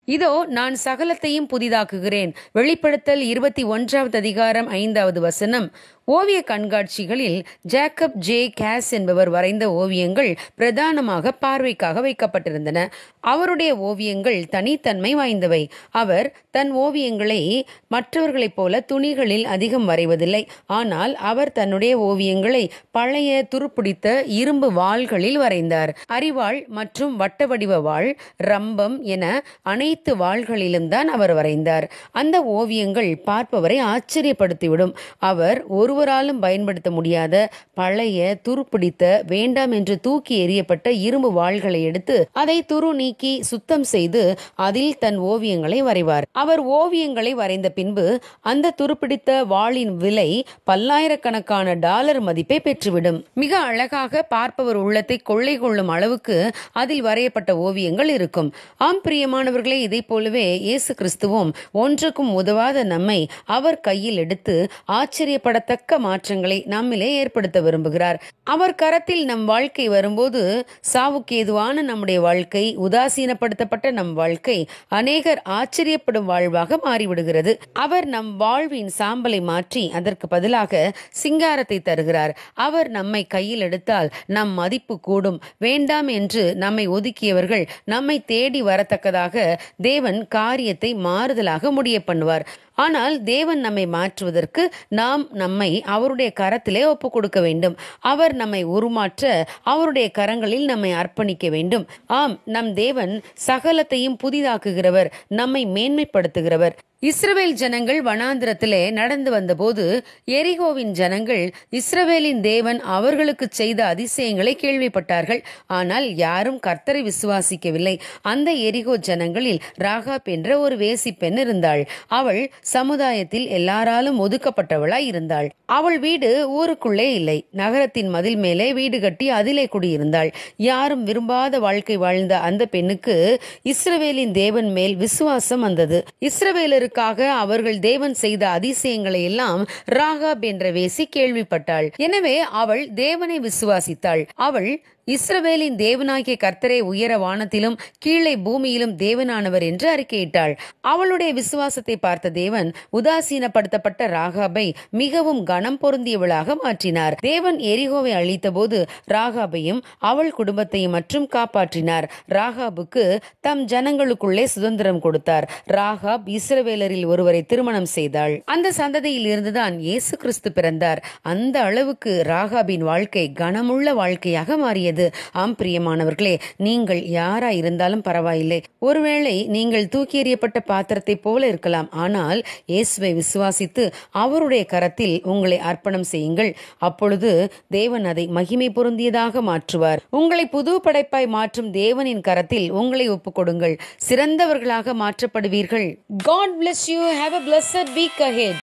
இதோ நான் சகலத்தையும் புதிதாக்குகிறேன். வெளிப்படுத்தல் 21வது அதிகாரம் 5வது வசனம். ஓவிய கண்காட்சிகளில் ஜேக்கப் ஜே கேஸ் என்பவர் வரைந்த ஓவியங்கள் பிரதானமாக பார்வைக்காக வைக்கப்பட்டிருந்தன. அவருடைய ஓவியங்கள் தனித்தன்மை வாய்ந்தவை. அவர் தன் ஓவியங்களை மற்றவர்களைப் போல துணிகளில் அதிகம் வரைவதில்லை. ஆனால் அவர் தன்னுடைய ஓவியங்களை பழைய துருப்பிடித்த இரும்பு வாள்களில் வரைந்தார். அரிவாள் மற்றும் வட்ட வடிவ வாள், ரம்பம் என அனைத்து வாள்களிலும் தான் அவர் வரைந்தார். அந்த ஓவியங்கள் பார்ப்பவரை ஆச்சரியப்படுத்திவிடும். அவர் ஒருவராலும் பயன்படுத்த முடியாத பழைய துருப்பிடித்த வேண்டாம் என்று தூக்கி எறியப்பட்ட இரும்பு வாள்களை எடுத்து அதை துரு நீக்கி சுத்தம் செய்து அதில் தன் ஓவியங்களை வரைவார். அவர் ஓவியங்களை வரைந்த பின்பு அந்த துருப்பிடித்த வாளின் விலை பல்லாயிரக்கணக்கான டாலர் மதிப்பை பெற்றுவிடும். மிக அழகாக பார்ப்பவர் உள்ளத்தை கொள்ளை கொள்ளும் அளவுக்கு அதில் வரையப்பட்ட ஓவியங்கள் இருக்கும். ஆம் பிரியமானவர்களே, இதை போலவே இயேசு கிறிஸ்துவும் ஒன்றுக்கும் உதவாத நம்மை அவர் கையில் எடுத்து ஆச்சரியப்படத்தக்க மாற்றங்களை நம்மிலே ஏற்படுத்த விரும்புகிறார். அவர் கரத்தில் நம் வாழ்க்கை வரும்போது சாவுக்கு ஏதுவான நம்முடைய வாழ்க்கை, உதாசீனப்படுத்தப்பட்ட நம் வாழ்க்கை அநேகர் ஆச்சரியப்படும் வாழ்வாக மாறிவிடுகிறது. அவர் நம் வாழ்வின் சாம்பலை மாற்றி அதற்கு பதிலாக சிங்காரத்தை தருகிறார். அவர் நம்மை கையில் எடுத்தால் நம் மதிப்பு கூடும். வேண்டாம் என்று நம்மை ஒதுக்கியவர்கள் நம்மை தேடி வரத்தக்கதாக தேவன் காரியத்தை மாறுதலாக முடிய பண்ணுவார். ஆனால் தேவன் நம்மை மாற்றுவதற்கு நாம் நம்மை அவருடைய கரத்திலே ஒப்பு கொடுக்க வேண்டும். அவர் நம்மை உருமாற்ற அவருடைய கரங்களில் நம்மை அர்ப்பணிக்க வேண்டும். ஆம், நம் தேவன் சகலத்தையும் புதிதாக்குகிறவர், நம்மை மேன்மைப்படுத்துகிறவர். இஸ்ரவேல் ஜனங்கள் வனாந்திரத்திலே நடந்து வந்தபோது எரிகோவின் ஜனங்கள் இஸ்ரவேலின் தேவன் அவர்களுக்கு செய்த அதிசயங்களை கேள்விப்பட்டார்கள். ஆனால் யாரும் கர்த்தரை விசுவாசிக்கவில்லை. அந்த எரிகோ ஜனங்களில் ராகாப் என்ற ஒரு வேசி பெண் இருந்தாள். அவள் சமுதாயத்தில் எல்லாராலும் ஒதுக்கப்பட்டவளாய் இருந்தாள். அவள் வீடு ஊருக்குள்ளே இல்லை. நகரத்தின் மதில் மேலே வீடு கட்டி அதிலே குடியிருந்தாள். யாரும் விரும்பாத வாழ்க்கை வாழ்ந்த அந்த பெண்ணுக்கு இஸ்ரவேலின் தேவன் மேல் விசுவாசம் வந்தது. இஸ்ரவேலருக்கு அவர்கள் தேவன் செய்த அதிசயங்களை எல்லாம் ராகாப் என்ற வேசி கேள்விப்பட்டாள். எனவே அவள் தேவனை விசுவாசித்தாள். அவள் இஸ்ரவேலின் தேவனாகிய கர்த்தரே உயர வானத்திலும் கீழே பூமியிலும் தேவனானவர் என்று அறிக்கையிட்டாள். அவளுடைய விசுவாசத்தை பார்த்த தேவன் உதாசீனப்படுத்தப்பட்ட ராகாபை மிகவும் கனம் பொருந்தியவளாக மாற்றினார். தேவன் எரிகோவை அழித்த போது ராகாபையும் அவள் குடும்பத்தையும் மற்றும் காப்பாற்றினார். ராகாபுக்கு தம் ஜனங்களுக்குள்ளே சுதந்திரம் கொடுத்தார். ராகாப் இஸ்ரவேலரில் ஒருவரை திருமணம் செய்தாள். அந்த சந்ததியில் இருந்துதான் இயேசு கிறிஸ்து பிறந்தார். அந்த அளவுக்கு ராகாபின் வாழ்க்கை கனமுள்ள வாழ்க்கையாக மாறியது. ஆம் பிரியமானவர்களே, நீங்கள் யாரா இருந்தாலும் பரவாயில்லை. ஒருவேளை நீங்கள் தூக்கி எறியப்பட்ட பாத்திரத்தை போல இருக்கலாம். ஆனால் இயேசுவை விசுவாசித்து அவருடைய கரத்தில் உங்களை அர்ப்பணம் செய்யுங்கள். அப்பொழுது தேவன் அதை மகிமை பொருந்தியதாக மாற்றுவார். உங்களை புது படைப்பாய் மாற்றும் தேவனின் கரத்தில் உங்களை ஒப்புக் கொடுங்கள். சிறந்தவர்களாக மாற்றப்படுவீர்கள். God bless you. Have a blessed week ahead.